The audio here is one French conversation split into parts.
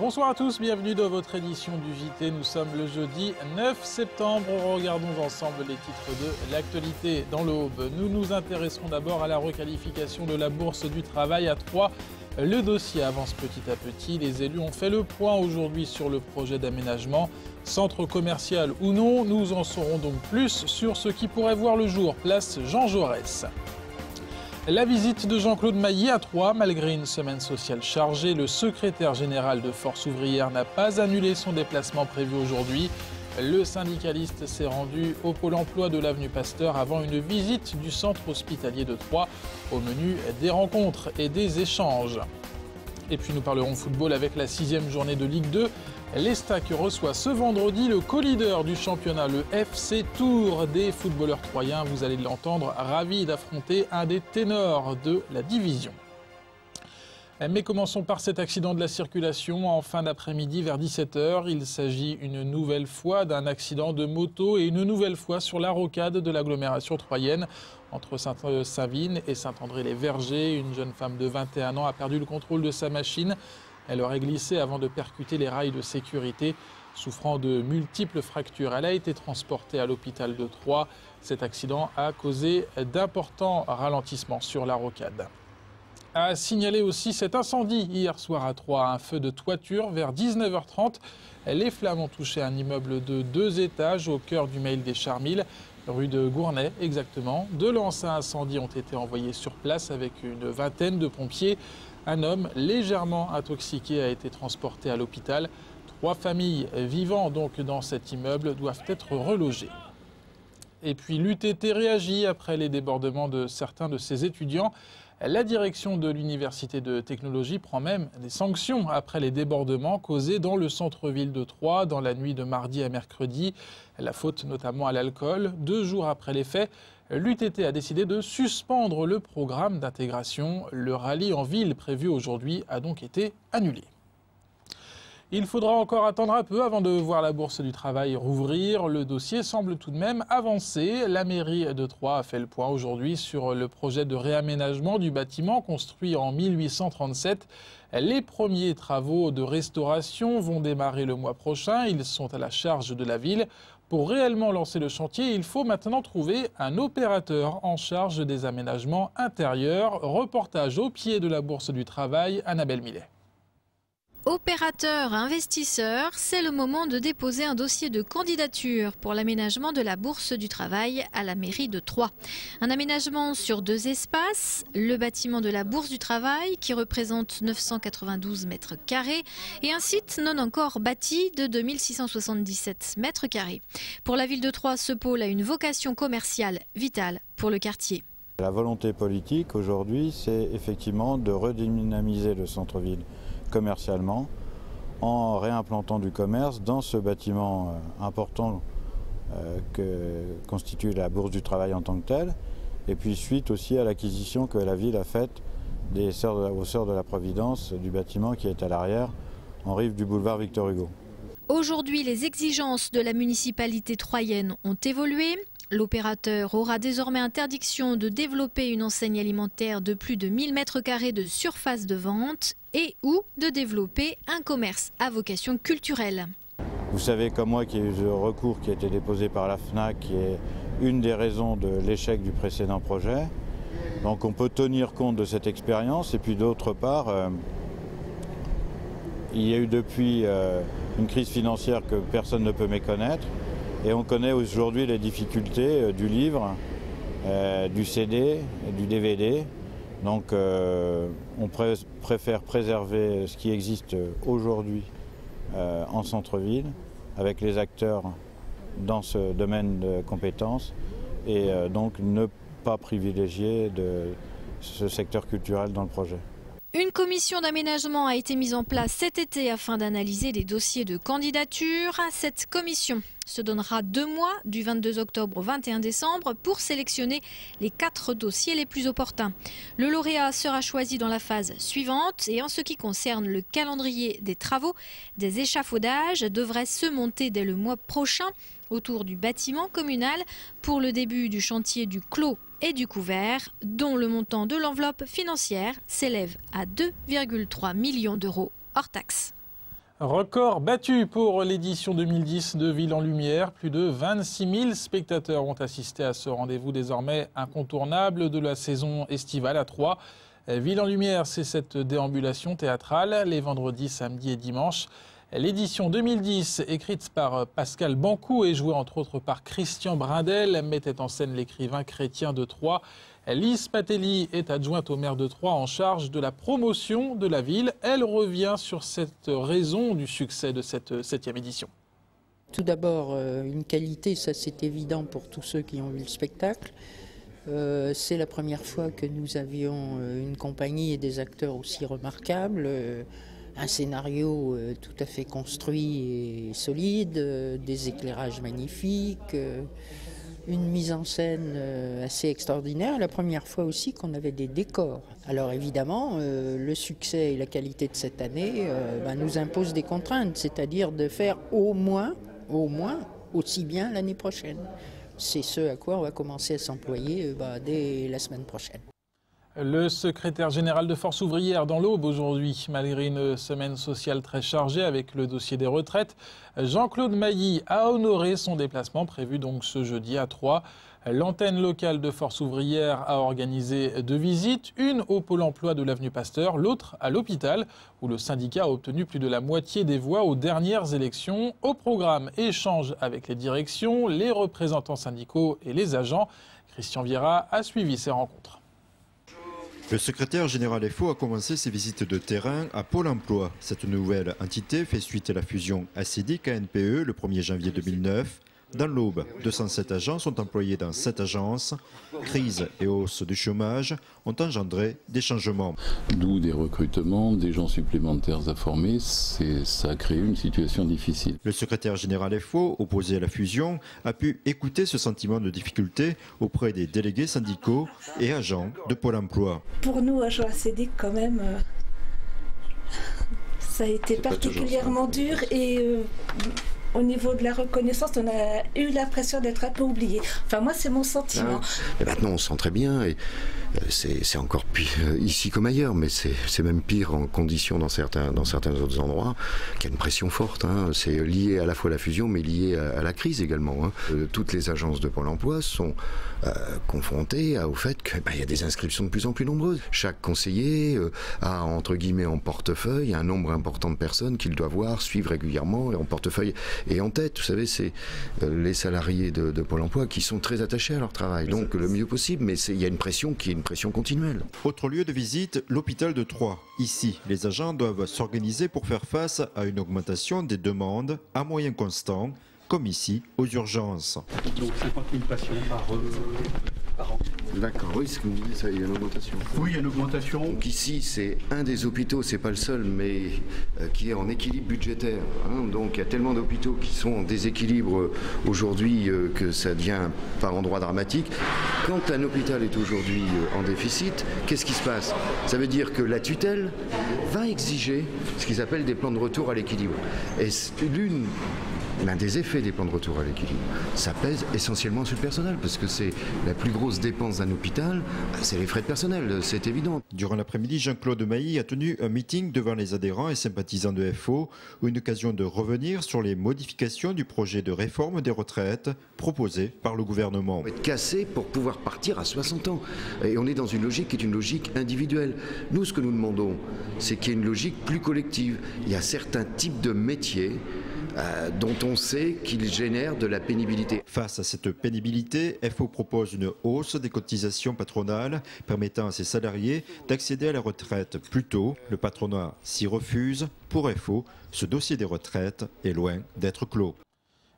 Bonsoir à tous, bienvenue dans votre édition du JT. Nous sommes le jeudi 9 septembre. Regardons ensemble les titres de l'actualité dans l'Aube. Nous nous intéresserons d'abord à la requalification de la Bourse du Travail à Troyes. Le dossier avance petit à petit. Les élus ont fait le point aujourd'hui sur le projet d'aménagement. Centre commercial ou non, nous en saurons donc plus sur ce qui pourrait voir le jour. Place Jean Jaurès. La visite de Jean-Claude Mailly à Troyes, malgré une semaine sociale chargée, le secrétaire général de Force ouvrière n'a pas annulé son déplacement prévu aujourd'hui. Le syndicaliste s'est rendu au pôle emploi de l'avenue Pasteur avant une visite du centre hospitalier de Troyes. Au menu, des rencontres et des échanges. Et puis nous parlerons football avec la 6e journée de Ligue 2. L'Estac reçoit ce vendredi le co-leader du championnat, le FC Tours. Des footballeurs troyens, vous allez l'entendre, ravis d'affronter un des ténors de la division. Mais commençons par cet accident de la circulation en fin d'après-midi vers 17 h. Il s'agit une nouvelle fois d'un accident de moto et une nouvelle fois sur la rocade de l'agglomération troyenne. Entre Saint-Savine et Saint-André-les-Vergers, une jeune femme de 21 ans a perdu le contrôle de sa machine. Elle aurait glissé avant de percuter les rails de sécurité. Souffrant de multiples fractures, elle a été transportée à l'hôpital de Troyes. Cet accident a causé d'importants ralentissements sur la rocade. A signalé aussi cet incendie hier soir à Troyes, un feu de toiture vers 19 h 30. Les flammes ont touché un immeuble de 2 étages au cœur du Mail des Charmilles, rue de Gournay exactement. 2 lances à incendie ont été envoyées sur place avec une vingtaine de pompiers. Un homme légèrement intoxiqué a été transporté à l'hôpital. 3 familles vivant donc dans cet immeuble doivent être relogées. Et puis l'UTT réagit après les débordements de certains de ses étudiants. La direction de l'Université de technologie prend même des sanctions après les débordements causés dans le centre-ville de Troyes dans la nuit de mardi à mercredi. La faute notamment à l'alcool. 2 jours après les faits, l'UTT a décidé de suspendre le programme d'intégration. Le rallye en ville prévu aujourd'hui a donc été annulé. Il faudra encore attendre un peu avant de voir la Bourse du Travail rouvrir. Le dossier semble tout de même avancer. La mairie de Troyes a fait le point aujourd'hui sur le projet de réaménagement du bâtiment construit en 1837. Les premiers travaux de restauration vont démarrer le mois prochain. Ils sont à la charge de la ville. Pour réellement lancer le chantier, il faut maintenant trouver un opérateur en charge des aménagements intérieurs. Reportage au pied de la Bourse du Travail, Annabelle Millet. Opérateurs, investisseurs, c'est le moment de déposer un dossier de candidature pour l'aménagement de la Bourse du Travail à la mairie de Troyes. Un aménagement sur 2 espaces, le bâtiment de la Bourse du Travail qui représente 992 mètres carrés et un site non encore bâti de 2677 mètres carrés. Pour la ville de Troyes, ce pôle a une vocation commerciale vitale pour le quartier. La volonté politique aujourd'hui, c'est effectivement de redynamiser le centre-ville commercialement en réimplantant du commerce dans ce bâtiment important que constitue la Bourse du Travail en tant que telle, et puis suite aussi à l'acquisition que la ville a faite aux Sœurs de la Providence du bâtiment qui est à l'arrière en rive du boulevard Victor Hugo. Aujourd'hui, les exigences de la municipalité troyenne ont évolué. L'opérateur aura désormais interdiction de développer une enseigne alimentaire de plus de 1000 mètres carrés de surface de vente et ou de développer un commerce à vocation culturelle. Vous savez comme moi qu'il y a eu le recours qui a été déposé par la FNAC qui est une des raisons de l'échec du précédent projet. Donc on peut tenir compte de cette expérience et puis d'autre part, il y a eu depuis une crise financière que personne ne peut méconnaître. Et on connaît aujourd'hui les difficultés du livre, du CD, du DVD. Donc on préfère préserver ce qui existe aujourd'hui en centre-ville, avec les acteurs dans ce domaine de compétences, et donc ne pas privilégier ce secteur culturel dans le projet. Une commission d'aménagement a été mise en place cet été afin d'analyser les dossiers de candidature. Cette commission se donnera 2 mois, du 22 octobre au 21 décembre, pour sélectionner les 4 dossiers les plus opportuns. Le lauréat sera choisi dans la phase suivante et en ce qui concerne le calendrier des travaux, des échafaudages devraient se monter dès le mois prochain autour du bâtiment communal pour le début du chantier du clos et du couvert, dont le montant de l'enveloppe financière s'élève à 2,3 millions d'euros hors taxe. Record battu pour l'édition 2010 de Ville en Lumière. Plus de 26 000 spectateurs ont assisté à ce rendez-vous désormais incontournable de la saison estivale à Troyes. Ville en Lumière, c'est cette déambulation théâtrale les vendredis, samedis et dimanches. L'édition 2010, écrite par Pascal Bancou et jouée entre autres par Christian Brindel, mettait en scène l'écrivain chrétien de Troyes. Lise Patelli est adjointe au maire de Troyes en charge de la promotion de la ville. Elle revient sur cette raison du succès de cette 7e édition. Tout d'abord, une qualité, ça c'est évident pour tous ceux qui ont vu le spectacle. C'est la première fois que nous avions une compagnie et des acteurs aussi remarquables. Un scénario tout à fait construit et solide, des éclairages magnifiques, une mise en scène assez extraordinaire. La première fois aussi qu'on avait des décors. Alors évidemment, le succès et la qualité de cette année nous imposent des contraintes, c'est-à-dire de faire au moins aussi bien l'année prochaine. C'est ce à quoi on va commencer à s'employer dès la semaine prochaine. Le secrétaire général de Force ouvrière dans l'Aube aujourd'hui, malgré une semaine sociale très chargée avec le dossier des retraites, Jean-Claude Mailly a honoré son déplacement prévu donc ce jeudi à Troyes. L'antenne locale de Force ouvrière a organisé 2 visites, une au Pôle emploi de l'avenue Pasteur, l'autre à l'hôpital où le syndicat a obtenu plus de la moitié des voix aux dernières élections. Au programme, échange avec les directions, les représentants syndicaux et les agents. Christian Viera a suivi ces rencontres. Le secrétaire général FO a commencé ses visites de terrain à Pôle emploi. Cette nouvelle entité fait suite à la fusion ACD-KNPE le 1er janvier 2009. Dans l'Aube, 207 agents sont employés dans 7 agences. Crise et hausse du chômage ont engendré des changements. D'où des recrutements, des gens supplémentaires à former, ça a créé une situation difficile. Le secrétaire général FO, opposé à la fusion, a pu écouter ce sentiment de difficulté auprès des délégués syndicaux et agents de Pôle emploi. Pour nous, agents ACD, quand même, ça a été particulièrement dur et... Au niveau de la reconnaissance, on a eu l'impression d'être un peu oublié. Enfin, moi, c'est mon sentiment. Et maintenant, on se sent très bien. Et c'est encore pire ici comme ailleurs, mais c'est même pire en conditions dans certains autres endroits. Il y a une pression forte. C'est lié à la fois à la fusion, mais lié à la crise également. Toutes les agences de Pôle emploi sont confrontées au fait qu'il y a des inscriptions de plus en plus nombreuses. Chaque conseiller a, entre guillemets, en portefeuille un nombre important de personnes qu'il doit voir, suivre régulièrement, et en portefeuille et en tête. Vous savez, c'est les salariés de Pôle emploi qui sont très attachés à leur travail, donc le mieux possible, mais il y a une pression qui est une pression continuelle. Autre lieu de visite, l'hôpital de Troyes. Ici, les agents doivent s'organiser pour faire face à une augmentation des demandes à moyens constants, comme ici, aux urgences. Donc 50 000 patients par an. D'accord, oui, ce que vous dites, il y a une augmentation. Oui, il y a une augmentation. Donc ici, c'est un des hôpitaux, c'est pas le seul, mais qui est en équilibre budgétaire. Donc il y a tellement d'hôpitaux qui sont en déséquilibre aujourd'hui que ça devient par endroits dramatique. Quand un hôpital est aujourd'hui en déficit, qu'est-ce qui se passe? Ça veut dire que la tutelle va exiger ce qu'ils appellent des plans de retour à l'équilibre. Et l'un des effets des plans de retour à l'équilibre, ça pèse essentiellement sur le personnel, parce que c'est la plus grosse dépense d'un hôpital, c'est les frais de personnel, c'est évident. Durant l'après-midi, Jean-Claude Mailly a tenu un meeting devant les adhérents et sympathisants de FO, une occasion de revenir sur les modifications du projet de réforme des retraites proposé par le gouvernement. On va être cassé pour pouvoir partir à 60 ans. Et on est dans une logique qui est une logique individuelle. Nous, ce que nous demandons, c'est qu'il y ait une logique plus collective. Il y a certains types de métiers dont on sait qu'ils génèrent de la pénibilité. Face à cette pénibilité, FO propose une hausse des cotisations patronales permettant à ses salariés d'accéder à la retraite plus tôt. Le patronat s'y refuse. Pour FO, ce dossier des retraites est loin d'être clos.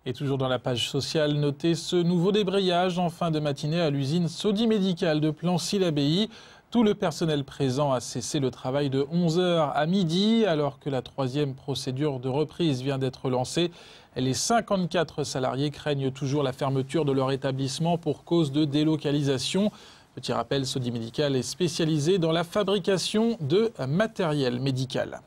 Et toujours dans la page sociale, notez ce nouveau débrayage en fin de matinée à l'usine Sodi Médical de Plancy-l'Abbaye. Tout le personnel présent a cessé le travail de 11h à midi, alors que la 3e procédure de reprise vient d'être lancée. Les 54 salariés craignent toujours la fermeture de leur établissement pour cause de délocalisation. Petit rappel, Sodi Médical est spécialisé dans la fabrication de matériel médical.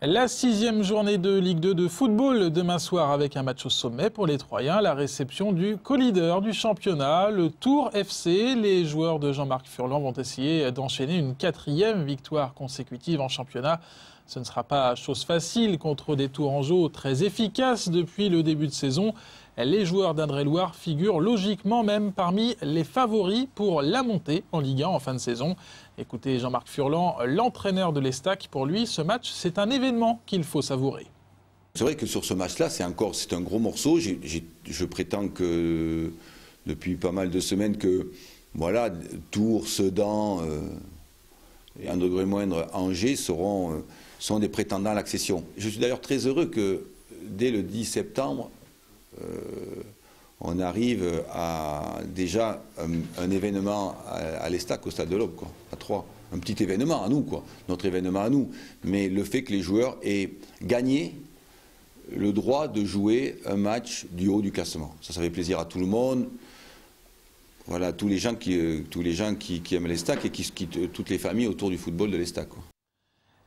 La 6e journée de Ligue 2 de football demain soir avec un match au sommet pour les Troyens, la réception du co-leader du championnat, le Tours FC. Les joueurs de Jean-Marc Furlan vont essayer d'enchaîner une 4e victoire consécutive en championnat. Ce ne sera pas chose facile contre des Tourangeaux très efficaces depuis le début de saison. Les joueurs d'Indre-et-Loire figurent logiquement même parmi les favoris pour la montée en Ligue 1 en fin de saison. Écoutez Jean-Marc Furlan, l'entraîneur de l'Estac. Pour lui, ce match, c'est un événement qu'il faut savourer. C'est vrai que sur ce match-là, c'est un gros morceau. Je prétends que depuis pas mal de semaines que voilà, Tours, Sedan et un degré moindre Angers sont des prétendants à l'accession. Je suis d'ailleurs très heureux que dès le 10 septembre, on arrive à déjà un événement à l'Estac, au Stade de l'Aube, à 3. Un petit événement à nous, notre événement à nous. Mais le fait que les joueurs aient gagné le droit de jouer un match du haut du classement. Ça fait plaisir à tout le monde. Voilà, tous les gens qui aiment l'Estac et toutes les familles autour du football de l'Estac.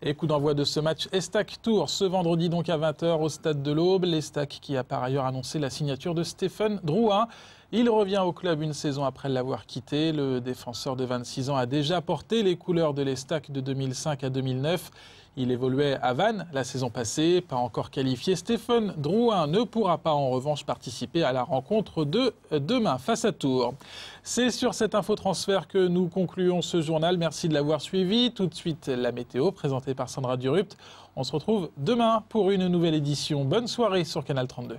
Et coup d'envoi de ce match Estac-Tours ce vendredi donc à 20h au Stade de l'Aube. L'Estac qui a par ailleurs annoncé la signature de Stéphane Drouin. Il revient au club une saison après l'avoir quitté. Le défenseur de 26 ans a déjà porté les couleurs de l'Estac de 2005 à 2009. Il évoluait à Vannes la saison passée, pas encore qualifié. Stéphane Drouin ne pourra pas en revanche participer à la rencontre de demain face à Tours. C'est sur cet infotransfert que nous concluons ce journal. Merci de l'avoir suivi. Tout de suite, la météo présentée par Sandra Durupt. On se retrouve demain pour une nouvelle édition. Bonne soirée sur Canal 32.